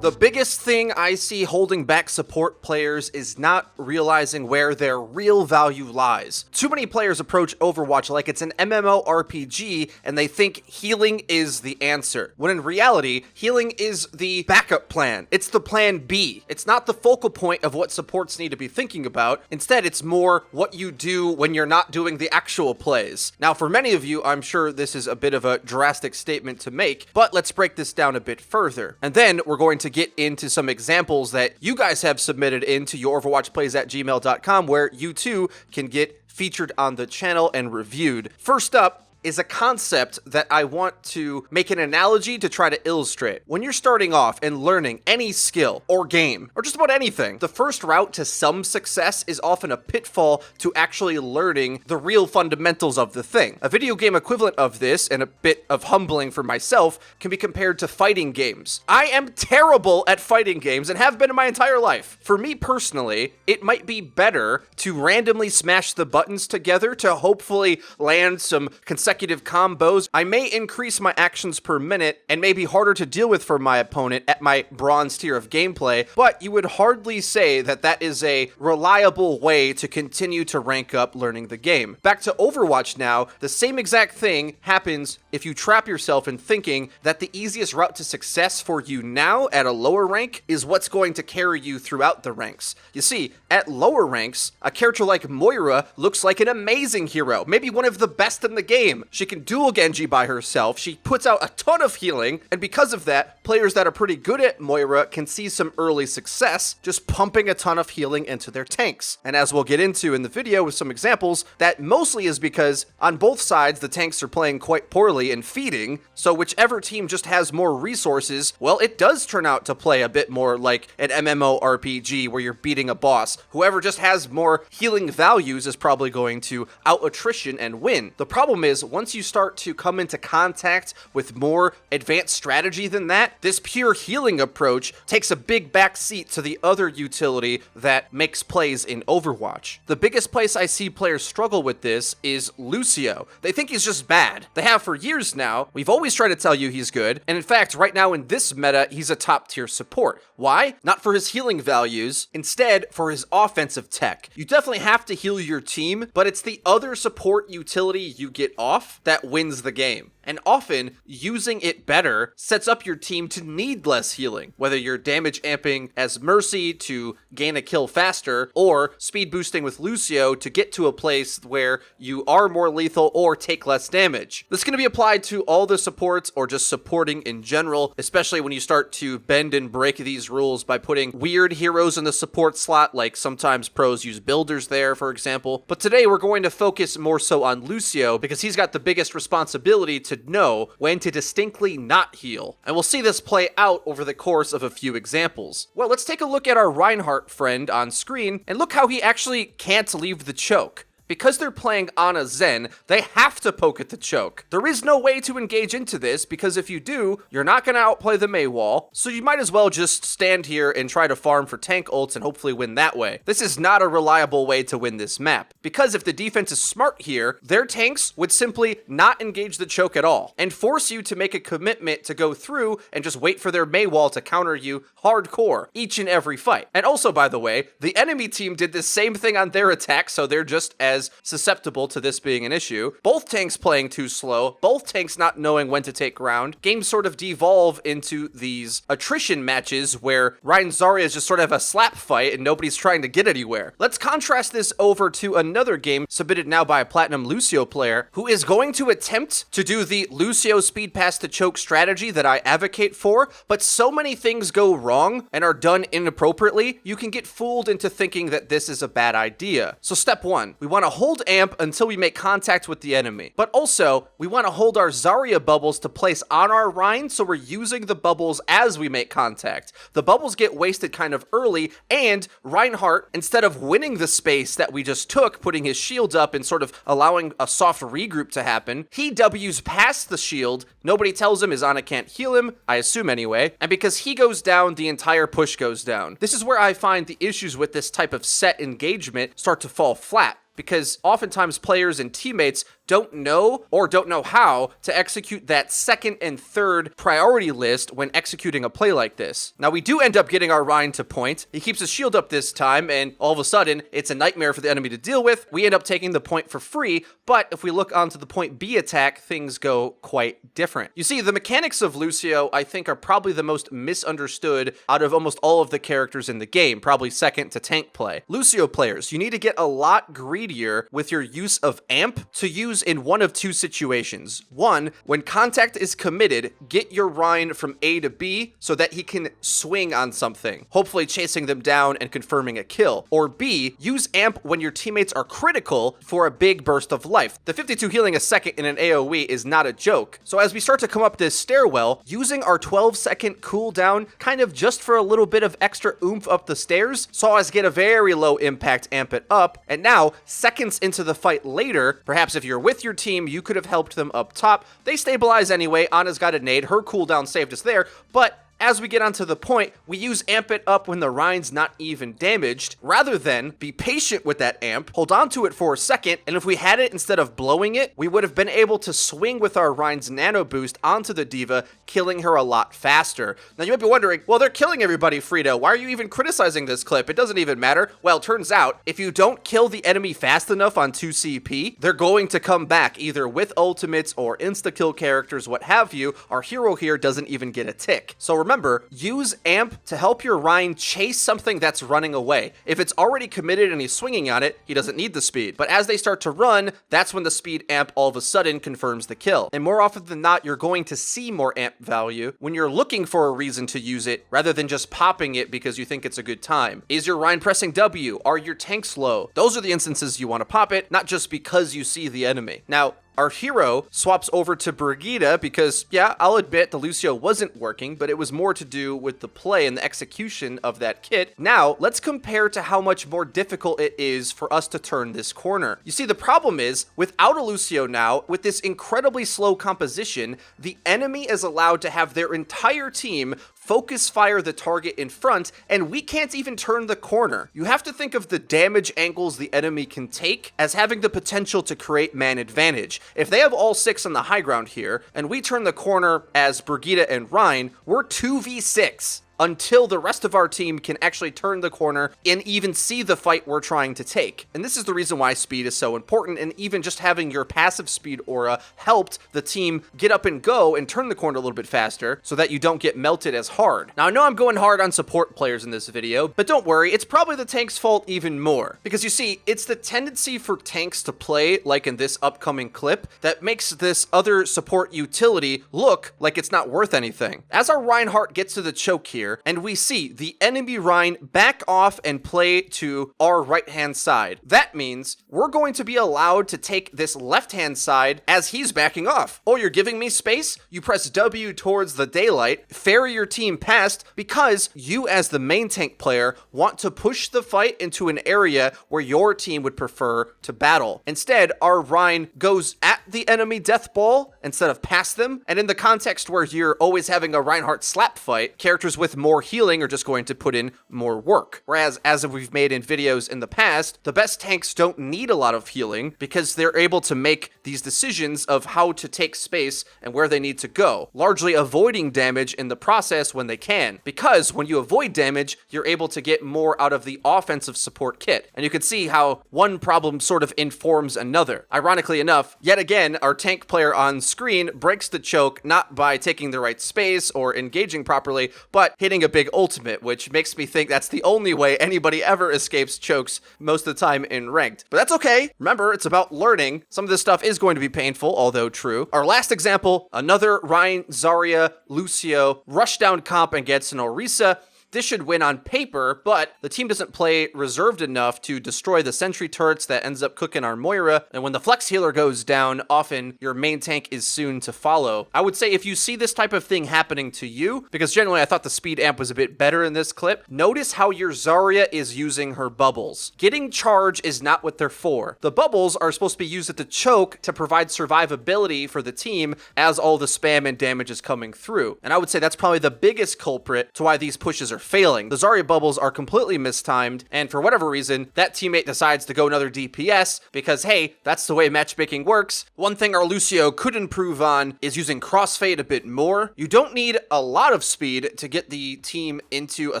The biggest thing I see holding back support players is not realizing where their real value lies. Too many players approach Overwatch like it's an MMORPG and they think healing is the answer, when in reality, healing is the backup plan. It's the plan B. It's not the focal point of what supports need to be thinking about. Instead, it's more what you do when you're not doing the actual plays. Now, for many of you, I'm sure this is a bit of a drastic statement to make, but let's break this down a bit further. And then we're going to get into some examples that you guys have submitted into youroverwatchplays@gmail.com where you too can get featured on the channel and reviewed. First up is a concept that I want to make an analogy to try to illustrate. When you're starting off and learning any skill or game or just about anything, the first route to some success is often a pitfall to actually learning the real fundamentals of the thing. A video game equivalent of this, and a bit of humbling for myself, can be compared to fighting games. I am terrible at fighting games and have been in my entire life. For me personally, it might be better to randomly smash the buttons together to hopefully land some consecutive combos. I may increase my actions per minute and may be harder to deal with for my opponent at my bronze tier of gameplay, but you would hardly say that that is a reliable way to continue to rank up learning the game. Back to Overwatch now, the same exact thing happens if you trap yourself in thinking that the easiest route to success for you now at a lower rank is what's going to carry you throughout the ranks. You see, at lower ranks, a character like Moira looks like an amazing hero, maybe one of the best in the game. She can dual Genji by herself, she puts out a ton of healing, and because of that, players that are pretty good at Moira can see some early success just pumping a ton of healing into their tanks. And as we'll get into in the video with some examples, that mostly is because on both sides the tanks are playing quite poorly and feeding, so whichever team just has more resources, well, it does turn out to play a bit more like an MMORPG where you're beating a boss. Whoever just has more healing values is probably going to out-attrition and win. The problem is, once you start to come into contact with more advanced strategy than that, this pure healing approach takes a big backseat to the other utility that makes plays in Overwatch. The biggest place I see players struggle with this is Lucio. They think he's just bad. They have for years now. We've always tried to tell you he's good, and in fact, right now in this meta, he's a top tier support. Why? Not for his healing values, instead for his offensive tech. You definitely have to heal your team, but it's the other support utility you get off that wins the game. And often, using it better sets up your team to need less healing, whether you're damage amping as Mercy to gain a kill faster, or speed boosting with Lucio to get to a place where you are more lethal or take less damage. This is going to be applied to all the supports or just supporting in general, especially when you start to bend and break these rules by putting weird heroes in the support slot, like sometimes pros use builders there, for example. But today we're going to focus more so on Lucio because he's got the biggest responsibility to know when to distinctly not heal. And we'll see this play out over the course of a few examples. Well, let's take a look at our Reinhardt friend on screen and look how he actually can't leave the choke. Because they're playing Ana Zen, they have to poke at the choke. There is no way to engage into this because if you do, you're not going to outplay the Mei wall, so you might as well just stand here and try to farm for tank ults and hopefully win that way. This is not a reliable way to win this map, because if the defense is smart here, their tanks would simply not engage the choke at all and force you to make a commitment to go through and just wait for their Mei wall to counter you hardcore each and every fight. And also, by the way, the enemy team did the same thing on their attack, so they're just as susceptible to this being an issue. Both tanks playing too slow, both tanks not knowing when to take ground. Games sort of devolve into these attrition matches where Rein Zarya is just sort of a slap fight and nobody's trying to get anywhere. Let's contrast this over to another game submitted now by a Platinum Lucio player who is going to attempt to do the Lucio speed pass to choke strategy that I advocate for, but so many things go wrong and are done inappropriately, you can get fooled into thinking that this is a bad idea. So step one, we want to hold amp until we make contact with the enemy. But also, we want to hold our Zarya bubbles to place on our Rein, so we're using the bubbles as we make contact. The bubbles get wasted kind of early, and Reinhardt, instead of winning the space that we just took, putting his shields up and sort of allowing a soft regroup to happen, he W's past the shield. Nobody tells him his Ana can't heal him, I assume anyway, and because he goes down, the entire push goes down. This is where I find the issues with this type of set engagement start to fall flat. because oftentimes players and teammates don't know or don't know how to execute that second and third priority list when executing a play like this. Now, we do end up getting our Rein to point. He keeps his shield up this time, and all of a sudden, it's a nightmare for the enemy to deal with. We end up taking the point for free, but if we look onto the point B attack, things go quite different. You see, the mechanics of Lucio, I think, are probably the most misunderstood out of almost all of the characters in the game, probably second to tank play. Lucio players, you need to get a lot greedier with your use of amp to use in one of two situations. One, when contact is committed, get your Rein from A to B so that he can swing on something, hopefully chasing them down and confirming a kill. Or B, use amp when your teammates are critical for a big burst of life. The 52 healing a second in an AoE is not a joke. So as we start to come up this stairwell, using our 12-second cooldown kind of just for a little bit of extra oomph up the stairs saw us get a very low impact amp it up, and now seconds into the fight later, perhaps if you're with your team, you could have helped them up top. They stabilize anyway. Anna's got a nade. Her cooldown saved us there, but as we get onto the point, we use amp it up when the Rein's not even damaged, rather than be patient with that amp, hold on to it for a second, and if we had it instead of blowing it, we would have been able to swing with our Rein's nano boost onto the diva, killing her a lot faster. Now you might be wondering, well, they're killing everybody, FREEDO. Why are you even criticizing this clip? It doesn't even matter. Well, turns out, if you don't kill the enemy fast enough on 2 CP, they're going to come back, either with ultimates or insta-kill characters, what have you. Our hero here doesn't even get a tick. So remember, use amp to help your Rein chase something that's running away. If it's already committed and he's swinging on it, he doesn't need the speed. But as they start to run, that's when the speed amp all of a sudden confirms the kill. And more often than not, you're going to see more amp value when you're looking for a reason to use it rather than just popping it because you think it's a good time. Is your Rein pressing W? Are your tanks low? Those are the instances you want to pop it, not just because you see the enemy. Now, our hero swaps over to Brigitte because, yeah, I'll admit the Lucio wasn't working, but it was more to do with the play and the execution of that kit. Now, let's compare to how much more difficult it is for us to turn this corner. You see, the problem is, without a Lucio now, with this incredibly slow composition, the enemy is allowed to have their entire team focus fire the target in front, and we can't even turn the corner. You have to think of the damage angles the enemy can take as having the potential to create man advantage. If they have all 6 on the high ground here, and we turn the corner as Brigitte and Rein, we're 2v6. Until the rest of our team can actually turn the corner and even see the fight we're trying to take. And this is the reason why speed is so important, and even just having your passive speed aura helped the team get up and go and turn the corner a little bit faster so that you don't get melted as hard. Now, I know I'm going hard on support players in this video, but don't worry, it's probably the tank's fault even more. Because you see, it's the tendency for tanks to play like in this upcoming clip that makes this other support utility look like it's not worth anything. As our Reinhardt gets to the choke here, and we see the enemy Rein back off and play to our right-hand side. That means we're going to be allowed to take this left-hand side as he's backing off. Oh, you're giving me space? You press W towards the daylight, ferry your team past, because you as the main tank player want to push the fight into an area where your team would prefer to battle. Instead, our Rein goes at the enemy death ball instead of past them, and in the context where you're always having a Reinhardt slap fight, characters with more healing are just going to put in more work. Whereas, as we've made in videos in the past, the best tanks don't need a lot of healing because they're able to make these decisions of how to take space and where they need to go, largely avoiding damage in the process when they can. Because when you avoid damage, you're able to get more out of the offensive support kit. And you can see how one problem sort of informs another. Ironically enough, yet again, our tank player on screen breaks the choke not by taking the right space or engaging properly, but hitting a big ultimate, which makes me think that's the only way anybody ever escapes chokes most of the time in ranked. But that's okay. Remember, it's about learning. Some of this stuff is going to be painful, although true. Our last example, another Rein, Zarya, Lucio, rush down comp and gets an Orisa. This should win on paper, but the team doesn't play reserved enough to destroy the sentry turrets that ends up cooking our Moira, and when the flex healer goes down, often your main tank is soon to follow. I would say if you see this type of thing happening to you, because generally I thought the speed amp was a bit better in this clip, notice how your Zarya is using her bubbles. Getting charge is not what they're for. The bubbles are supposed to be used at the choke to provide survivability for the team as all the spam and damage is coming through. And I would say that's probably the biggest culprit to why these pushes are are failing. The Zarya bubbles are completely mistimed, and for whatever reason, that teammate decides to go another DPS because, hey, that's the way matchmaking works. One thing our Lucio could improve on is using crossfade a bit more. You don't need a lot of speed to get the team into a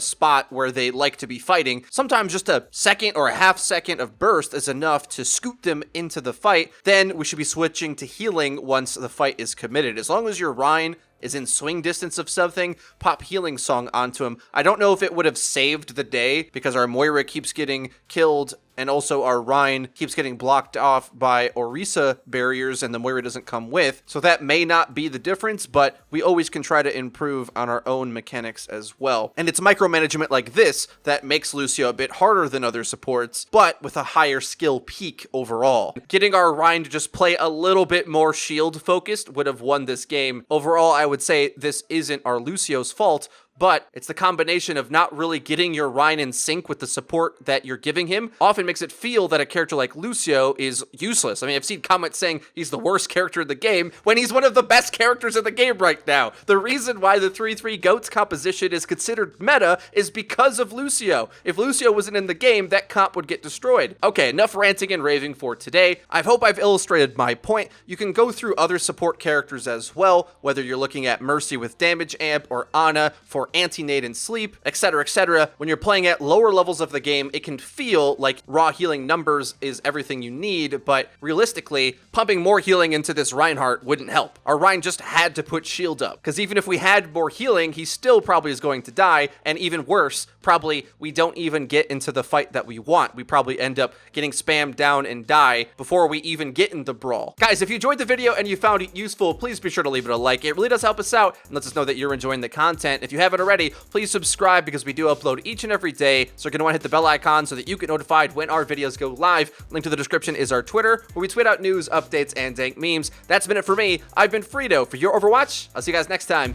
spot where they like to be fighting. Sometimes just a second or a half second of burst is enough to scoot them into the fight. Then we should be switching to healing once the fight is committed. As long as your Rein is in swing distance of something, pop healing song onto him. I don't know if it would have saved the day because our Moira keeps getting killed and also our Rein keeps getting blocked off by Orisa barriers and the Moira doesn't come with. So that may not be the difference, but we always can try to improve on our own mechanics as well. And it's micromanagement like this that makes Lucio a bit harder than other supports, but with a higher skill peak overall. Getting our Rein to just play a little bit more shield focused would have won this game. Overall, I would say this isn't our Lucio's fault, but it's the combination of not really getting your Rein in sync with the support that you're giving him often makes it feel that a character like Lucio is useless. I mean, I've seen comments saying he's the worst character in the game when he's one of the best characters in the game right now. The reason why the 3-3 GOATS composition is considered meta is because of Lucio. If Lucio wasn't in the game, that comp would get destroyed. Okay, enough ranting and raving for today. I hope I've illustrated my point. You can go through other support characters as well, whether you're looking at Mercy with damage amp or Ana for anti-nade and sleep, etc, etc. When you're playing at lower levels of the game, it can feel like raw healing numbers is everything you need, but realistically, pumping more healing into this Reinhardt wouldn't help. Our Rein just had to put shield up, because even if we had more healing, he still probably is going to die, and even worse, probably we don't even get into the fight that we want. We probably end up getting spammed down and die before we even get in the brawl. Guys, if you enjoyed the video and you found it useful, please be sure to leave it a like. It really does help us out and lets us know that you're enjoying the content. If you haven't already, please subscribe because we do upload each and every day, so you're going to want to hit the bell icon so that you get notified when our videos go live. Link to the description is our Twitter, where we tweet out news, updates, and dank memes. That's been it for me. I've been FREEDO for Your Overwatch. I'll see you guys next time.